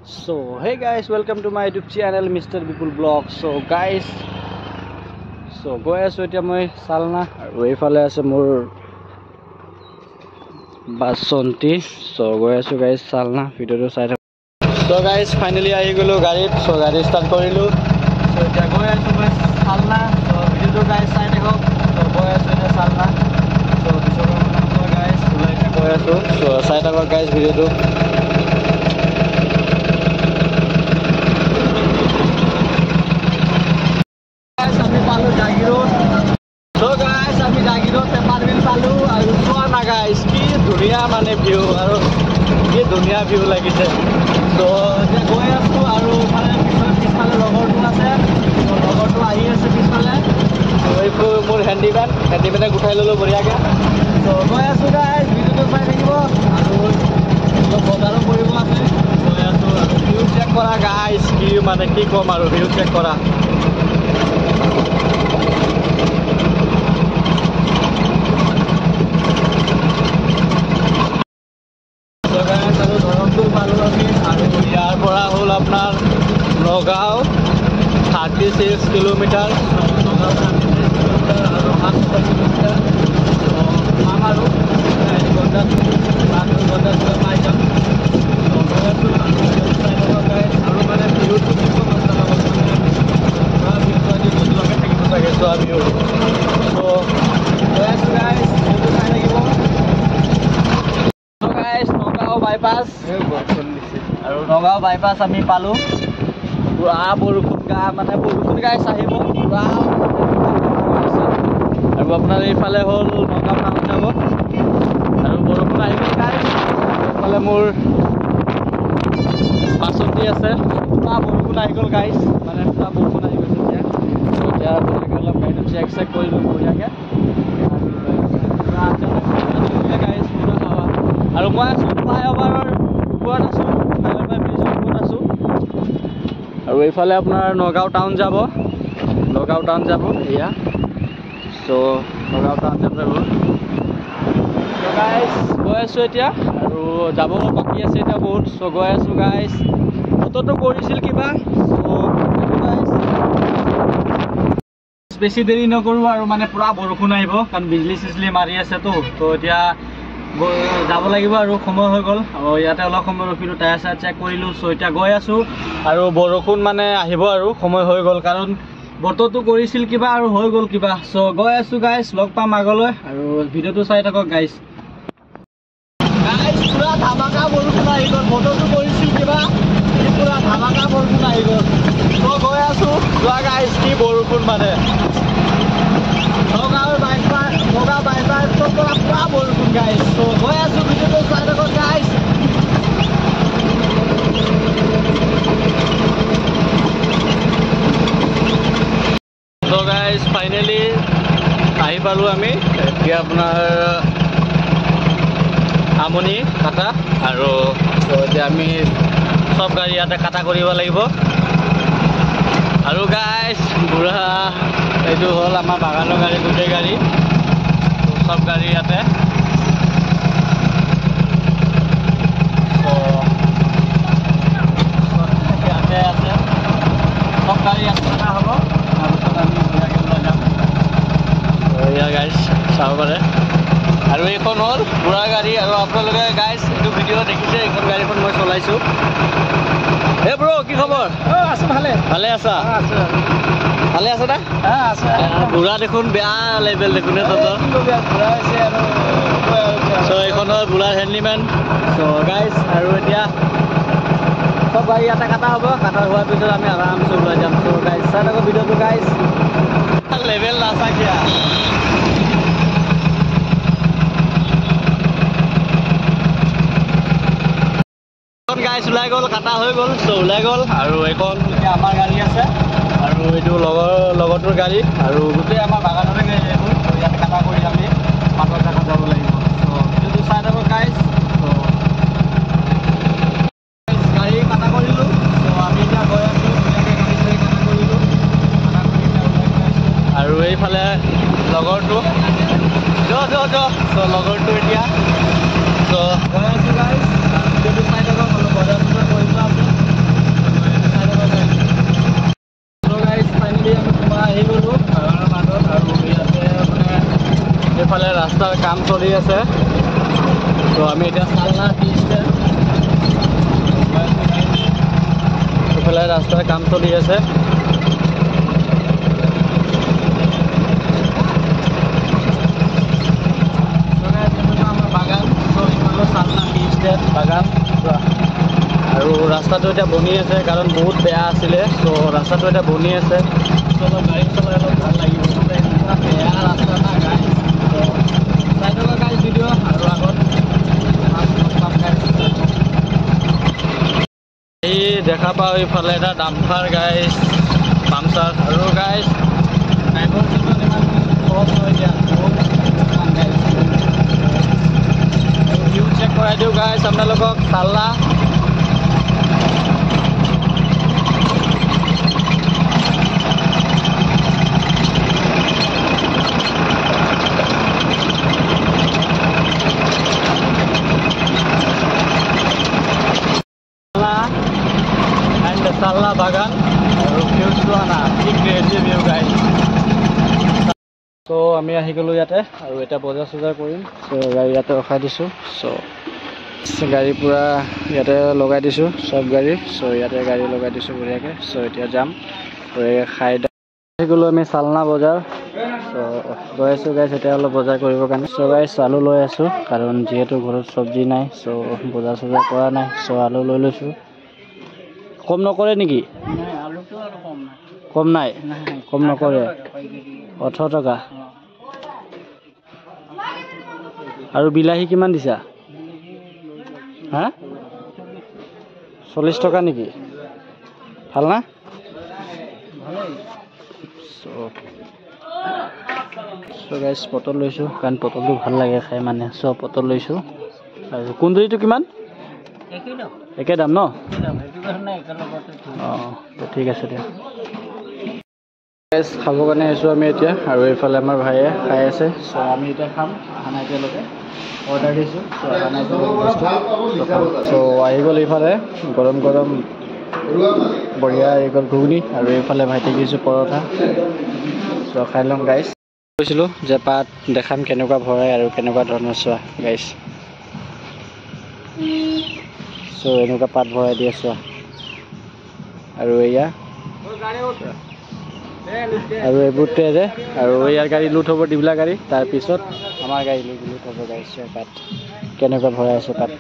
So hey guys, welcome to my YouTube channel Mr. Bipul Vlog. So guys, go aso etia moi salna aru efale ase mor basonti. So go aso guys salna video to sai. So guys, finally ahi golo garit. So gari start korilu. So etia go aso moi salna. So video to guys sai dekho. So go aso etia salna. So bisoro guys ulai go aso. So sai dekho guys video to. So guys, আমি জাগিরতে পারবিল পালু আৰু সোনা guys কি ধুনিয়া মানে view আৰু কি ধুনিয়া view লাগিছে। তো যে গৈ আছো আৰু মানে পিছফালে লগৰটো আছে, লগৰটো আহি আছে পিছফালে। তো এইটো মোৰ হেণ্ডিমেনে উঠাই ললো বঢ়িয়াকে। তো গৈ আছো গাইস, ভিডিওটো চাই থাকিব আৰু বজাৰো কৰিব আছে। গৈ আছো আৰু ভিউ চেক কৰা গাইস, কি মানে কি কম আৰু ভিউ চেক কৰা। আপনাৰ নগাঁও 36 কিলোমিটাৰ আৰু 8 কিলোমিটাৰ আমাৰো পাই যাম। আৰু মানে ভিউটো থাকিব চাগে চোৱা ভিউ। নগাঁও বাইপাছ আৰু নগাঁও বাইপাছ আমি পালো। পুৰা বৰষুণ মানে বৰষুণ গাইছ আহিব পুৰা আৰু আপোনাৰ এইফালে হ'ল নগাঁও টাউন যাব আৰু বৰষুণ আহিব গাইছ। এইফালে মোৰ বাছন্তি আছে, পুৰা বৰষুণ আহি গ'ল গাইছ, মানে পুৰা বৰষুণ আহি গৈছে এতিয়া। এতিয়া বঢ়িয়াকৈ অলপ গাড়ীটো চেক কৰিলোঁ বঢ়িয়াকৈ গাইছ পুৰা হাৱা। আৰু মই আছোঁ ফ্লাইঅভাৰৰ ওপৰত আছোঁ, ফ্লাইঅভাৰ ব্ৰিজৰ ওপৰত আছোঁ। আৰু এইফালে আপোনাৰ নগাঁও টাউন যাব এয়া। চ' নগাঁও টাউন যাব গাইছ। গৈ আছোঁ এতিয়া আৰু যাব বাকী আছে এতিয়া বহুত। চ' গৈ আছোঁ গাইছ। বতৰটো কৰিছিল কিবা। চ' বেছি দেৰি নকৰোঁ আৰু মানে পুৰা বৰষুণ আহিব, কাৰণ বিজলী চিজলী মাৰি আছেতো। তো এতিয়া যাব লাগিব আৰু সময় হৈ গ'ল। আৰু ইয়াতে অলপ সময় ৰখিলোঁ, টায়াৰ চায়াৰ চেক কৰিলোঁ। চ' এতিয়া গৈ আছোঁ আৰু বৰষুণ মানে আহিব আৰু সময় হৈ গ'ল, কাৰণ বতৰটো কৰিছিল কিবা আৰু হৈ গ'ল কিবা। চ' গৈ আছোঁ গাইছ, লগ পাম আগলৈ আৰু ভিডিঅ'টো চাই থাকক গাইছ। পুৰা ধামাকা বৰষুণ আহি গ'ল, বতৰটো কৰিছিল কিবা, পুৰা ধামাকা বৰষুণ আহি গ'ল। চ' গৈ আছোঁ যোৱা গাইছ, কি বৰষুণ মানে নগাঁও বাইপাছ পুৰা বৰষুণ গাইছ। চ' গৈ আছোঁ ভিডিঅ'টো চাই থাকক গাইছ। চ' গাইছ ফাইনেলি আহি পালোঁ আমি। এতিয়া আপোনাৰ আমনি কাটা আৰু এতিয়া আমি চব গাড়ী ইয়াতে কাটা কৰিব লাগিব। আৰু গাইছ বুঢ়া এইটো হ'ল আমাৰ বাগানৰ গাড়ী, গোটেই গাড়ী চব গাড়ী ইয়াতে। ইয়াতে আছে চব গাড়ী ইয়াত থকা হ'ব। তাৰপিছত আমি ধুনীয়াকৈ লৈ যাম। এয়া গাইছ চাব পাৰে। আৰু এইখন হ'ল বুঢ়া গাড়ী। আৰু আপোনালোকে গাইছ এইটো ভিডিঅ' দেখিছে, এইখন গাড়ীখন মই চলাইছোঁ। হে ব্ৰ, কি খবৰ? আছোঁ ভালে। ভালে আছা? ভালে আছে না? বুঢ়া দেখোন বেয়া লেভেল দেখোন তহঁতৰ। চ' এইখন হ'ল বুঢ়াৰ হেণ্ডিমেন। চ' গাইছ আৰু এতিয়া চব গাড়ী ইয়াতে কাটা হ'ব। কাটা হোৱাৰ পিছত আমি আৰামছে ওলাই যাম। চ' গাইছ চাই থাকক ভিডিঅ'টো গাইছ। লেভেল নাচাকিয়া গাইছ ওলাই গ'ল, কাটা হৈ গ'ল। চ' ওলাই গ'ল আৰু এইখন এতিয়া আমাৰ গাড়ী আছে আৰু এইটো লগৰটোৰ গাড়ী আৰু গোটেই আমাৰ বাগানৰে গাড়ী এইবোৰ। ইয়াতে কাটা কৰি আমি মাতৰ জেগাত যাব লাগিব। চ' ভিডিঅ'টো চাই থাকক গাইছ। গাড়ী কাটা কৰিলোঁ। চ' আমি এতিয়া গৈ আছোঁ, গাড়ী চাড়ী কাটা কৰিলোঁ, কাটা কৰি এতিয়া ওলাই গৈ আছোঁ। আৰু এইফালে লগৰটো চ' লগৰটো এতিয়া চ' গৈ আছোঁ গাইছ। ভিডিঅ'টো চাই থাকক, অলপ বজাৰ চজাৰ কৰিব আছে। আছে তো আমি এতিয়া চালনা টি ষ্টেণ্ড এইফালে ৰাস্তাৰ কাম চলি আছে বাগান আৰু ৰাস্তাটো এতিয়া বনি আছে কাৰণ বহুত বেয়া আছিলে তো ৰাস্তাটো এতিয়া বনি আছে চলো গাড়ী চলাই অলপ ভাল লাগিব বেয়া ৰাস্তা না গাড়ী তো চাই থকা গাড়ী ভিডিঅ' আৰু আগত এই দেখা পাওঁ এইফালে এটা ডাম্পাৰ গাইজ পামচাৰ আৰু গাইজ ড্ৰাইভৰ জীৱন ইমান খৰচ হৈ দিয়া ভিউ চেক কৰাই দিওঁ গাইজ আপোনালোকক চালনা চালনা বাগান আৰু ভিউটো আনা কি ক্ৰেজি ভিউ গাইজ তো আমি আহি গ'লোঁ ইয়াতে আৰু এতিয়া বজাৰ চজাৰ কৰিম চ' গাড়ী ইয়াতে ৰখাই দিছোঁ চ' গাড়ী পূৰা ইয়াতে লগাই দিছোঁ চব গাড়ী চ' ইয়াতে গাড়ী লগাই দিছোঁ বঢ়িয়াকৈ চ' এতিয়া যাম বঢ়িয়াকৈ খাই আহি গ'লোঁ আমি চালনা বজাৰ চ' গৈ আছোঁ গাইজ এতিয়া অলপ বজাৰ কৰিবৰ কাৰণে চ' গাইজ আলু লৈ আছোঁ কাৰণ যিহেতু ঘৰত চব্জি নাই চ' বজাৰ চজাৰ কৰা নাই চ' আলু লৈ লৈছোঁ কম নকৰে নেকি কম নাই কম নকৰে 18 টকা আৰু বিলাহী কিমান দিছা হা 40 টকা নেকি ভাল না চ' গাইজ পটল লৈছোঁ কাৰণ পটলটো ভাল লাগে খাই মানে চ' পটল লৈছোঁ আৰু কুন্দুলিটো কিমান একে দাম ন অঁ ঠিক আছে দিয়া খাবৰ কাৰণে আহিছোঁ আমি এতিয়া আৰু এইফালে আমাৰ ভাইয়ে খাই আছে চ' আমি এতিয়া খাম অহা নাই এতিয়ালৈকে অৰ্ডাৰ দিছোঁ চ' অহা নাই চ' আহি গ'ল এইফালে গৰম গৰম বঢ়িয়া আহি গ'ল ঘুগুনি আৰু এইফালে ভাইটি দিছোঁ পৰঠা চ' খাই ল'ম গাইজ কৈছিলোঁ যে পাত দেখাম কেনেকুৱা ভৰাই আৰু কেনেকুৱা ধৰণৰ চোৱা গাইজ চ' এনেকুৱা পাত ভৰাই দিয়ে চোৱা আৰু এয়া আৰু এইবোৰতে যে আৰু ইয়াৰ গাড়ী লুট হ'ব ডিবলা গাড়ী তাৰপিছত আমাৰ গাড়ী লুট হ'ব গাড়ী চোৱা পাত কেনেকুৱা ভৰাই আছে পাত